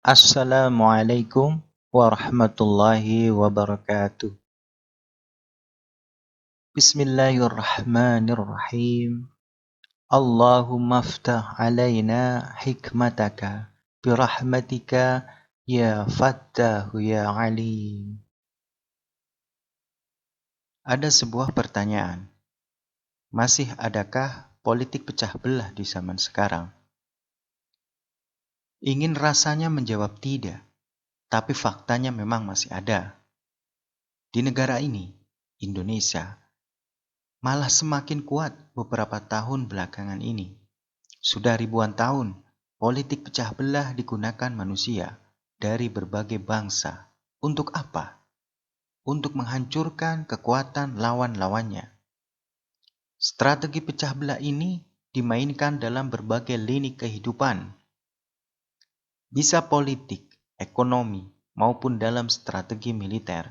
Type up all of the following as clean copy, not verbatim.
Assalamualaikum warahmatullahi wabarakatuh. Bismillahirrahmanirrahim. Allahumma aftah alaina hikmataka birahmatika ya fattahu ya alim. Ada sebuah pertanyaan. Masih adakah politik pecah belah di zaman sekarang? Ingin rasanya menjawab tidak, tapi faktanya memang masih ada. Di negara ini, Indonesia, malah semakin kuat beberapa tahun belakangan ini. Sudah ribuan tahun, politik pecah belah digunakan manusia dari berbagai bangsa. Untuk apa? Untuk menghancurkan kekuatan lawan-lawannya. Strategi pecah belah ini dimainkan dalam berbagai lini kehidupan. Bisa politik, ekonomi, maupun dalam strategi militer.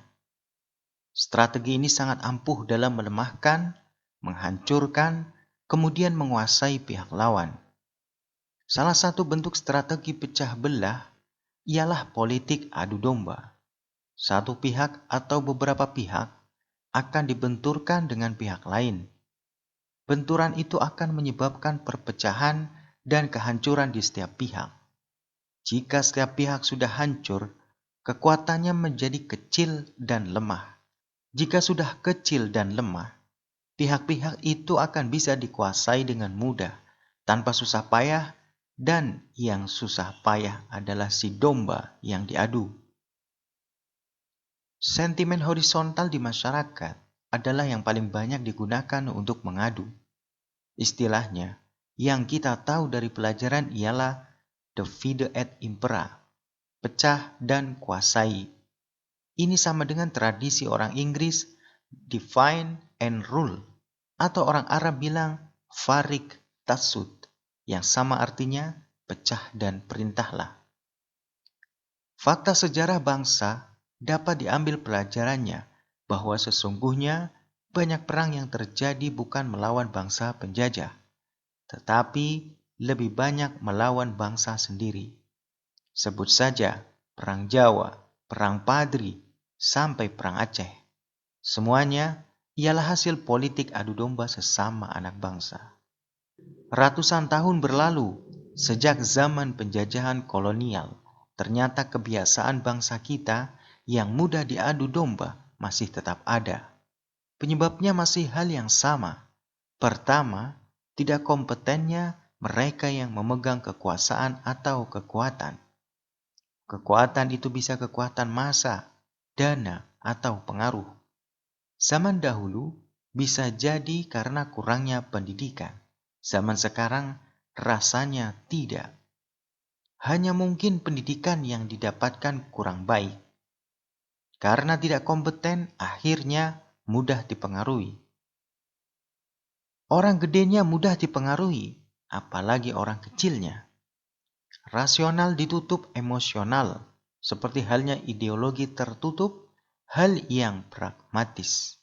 Strategi ini sangat ampuh dalam melemahkan, menghancurkan, kemudian menguasai pihak lawan. Salah satu bentuk strategi pecah belah ialah politik adu domba. Satu pihak atau beberapa pihak akan dibenturkan dengan pihak lain. Benturan itu akan menyebabkan perpecahan dan kehancuran di setiap pihak. Jika setiap pihak sudah hancur, kekuatannya menjadi kecil dan lemah. Jika sudah kecil dan lemah, pihak-pihak itu akan bisa dikuasai dengan mudah, tanpa susah payah, dan yang susah payah adalah si domba yang diadu. Sentimen horizontal di masyarakat adalah yang paling banyak digunakan untuk mengadu. Istilahnya, yang kita tahu dari pelajaran ialah divide et impera, pecah dan kuasai. Ini sama dengan tradisi orang Inggris, divide and rule, atau orang Arab bilang farik tasud, yang sama artinya pecah dan perintahlah. Fakta sejarah bangsa dapat diambil pelajarannya bahwa sesungguhnya banyak perang yang terjadi bukan melawan bangsa penjajah, tetapi lebih banyak melawan bangsa sendiri. Sebut saja Perang Jawa, Perang Padri, sampai Perang Aceh. Semuanya ialah hasil politik adu domba sesama anak bangsa. Ratusan tahun berlalu sejak zaman penjajahan kolonial, ternyata kebiasaan bangsa kita yang mudah diadu domba masih tetap ada. Penyebabnya masih hal yang sama. Pertama, tidak kompetennya mereka yang memegang kekuasaan atau kekuatan. Kekuatan itu bisa kekuatan massa, dana, atau pengaruh. Zaman dahulu bisa jadi karena kurangnya pendidikan. Zaman sekarang rasanya tidak. Hanya mungkin pendidikan yang didapatkan kurang baik. Karena tidak kompeten, akhirnya mudah dipengaruhi. Orang gedenya mudah dipengaruhi, apalagi orang kecilnya. Rasional ditutup emosional, seperti halnya ideologi tertutup, hal yang pragmatis.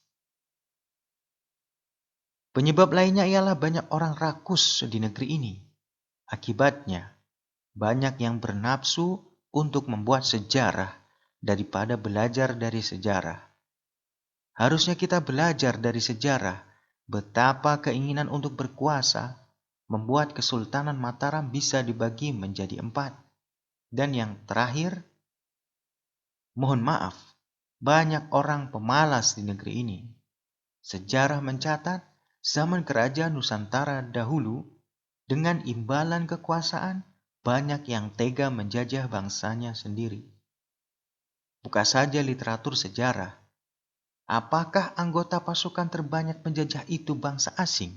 Penyebab lainnya ialah banyak orang rakus di negeri ini. Akibatnya, banyak yang bernafsu untuk membuat sejarah daripada belajar dari sejarah. Harusnya kita belajar dari sejarah betapa keinginan untuk berkuasa membuat Kesultanan Mataram bisa dibagi menjadi 4. Dan yang terakhir, mohon maaf, banyak orang pemalas di negeri ini. Sejarah mencatat zaman kerajaan Nusantara dahulu dengan imbalan kekuasaan banyak yang tega menjajah bangsanya sendiri. Buka saja literatur sejarah. Apakah anggota pasukan terbanyak penjajah itu bangsa asing?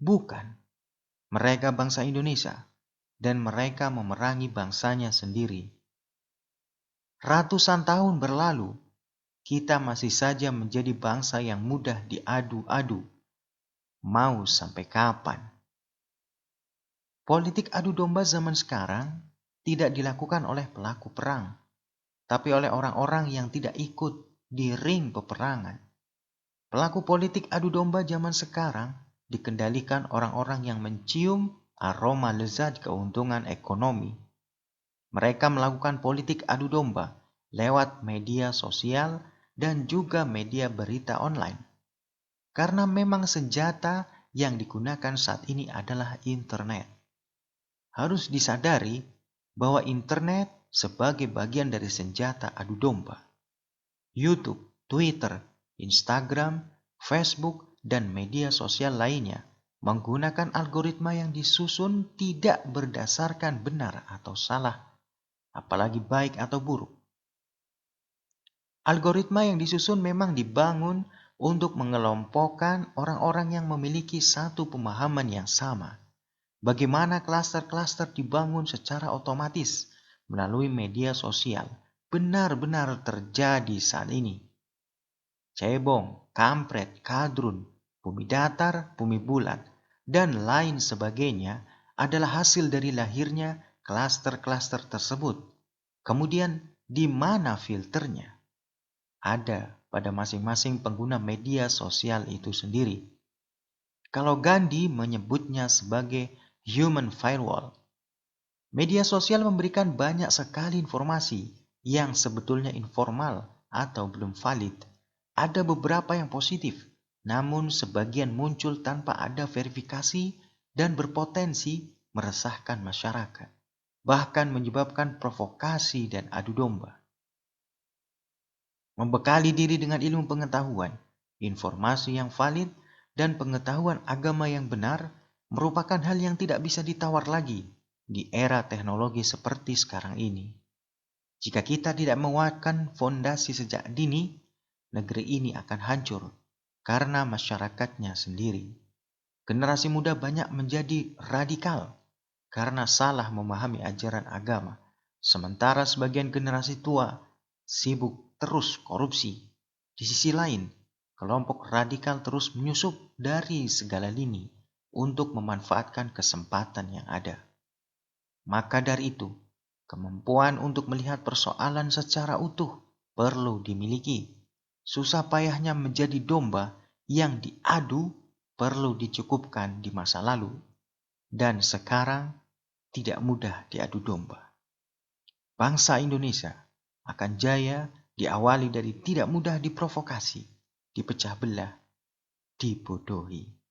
Bukan. Mereka bangsa Indonesia dan mereka memerangi bangsanya sendiri. Ratusan tahun berlalu, kita masih saja menjadi bangsa yang mudah diadu-adu. Mau sampai kapan? Politik adu domba zaman sekarang tidak dilakukan oleh pelaku perang, tapi oleh orang-orang yang tidak ikut di ring peperangan. Pelaku politik adu domba zaman sekarang dikendalikan orang-orang yang mencium aroma lezat keuntungan ekonomi. Mereka melakukan politik adu domba lewat media sosial dan juga media berita online. Karena memang senjata yang digunakan saat ini adalah internet. Harus disadari bahwa internet sebagai bagian dari senjata adu domba. YouTube, Twitter, Instagram, Facebook, dan media sosial lainnya menggunakan algoritma yang disusun tidak berdasarkan benar atau salah, apalagi baik atau buruk. Algoritma yang disusun memang dibangun untuk mengelompokkan orang-orang yang memiliki satu pemahaman yang sama. Bagaimana klaster-klaster dibangun secara otomatis melalui media sosial benar-benar terjadi saat ini. Cebong, kampret, kadrun, bumi datar, bumi bulat, dan lain sebagainya adalah hasil dari lahirnya klaster-klaster tersebut. Kemudian, di mana filternya? Ada pada masing-masing pengguna media sosial itu sendiri. Kalau Gandhi menyebutnya sebagai human firewall, media sosial memberikan banyak sekali informasi yang sebetulnya informal atau belum valid. Ada beberapa yang positif, namun sebagian muncul tanpa ada verifikasi dan berpotensi meresahkan masyarakat, bahkan menyebabkan provokasi dan adu domba. Membekali diri dengan ilmu pengetahuan, informasi yang valid, dan pengetahuan agama yang benar merupakan hal yang tidak bisa ditawar lagi di era teknologi seperti sekarang ini. Jika kita tidak menguatkan fondasi sejak dini, negeri ini akan hancur karena masyarakatnya sendiri. Generasi muda banyak menjadi radikal karena salah memahami ajaran agama, sementara sebagian generasi tua sibuk terus korupsi. Di sisi lain, kelompok radikal terus menyusup dari segala lini untuk memanfaatkan kesempatan yang ada. Maka dari itu, kemampuan untuk melihat persoalan secara utuh perlu dimiliki. Susah payahnya menjadi domba yang diadu perlu dicukupkan di masa lalu. Dan sekarang tidak mudah diadu domba. Bangsa Indonesia akan jaya diawali dari tidak mudah diprovokasi, dipecah belah, dibodohi.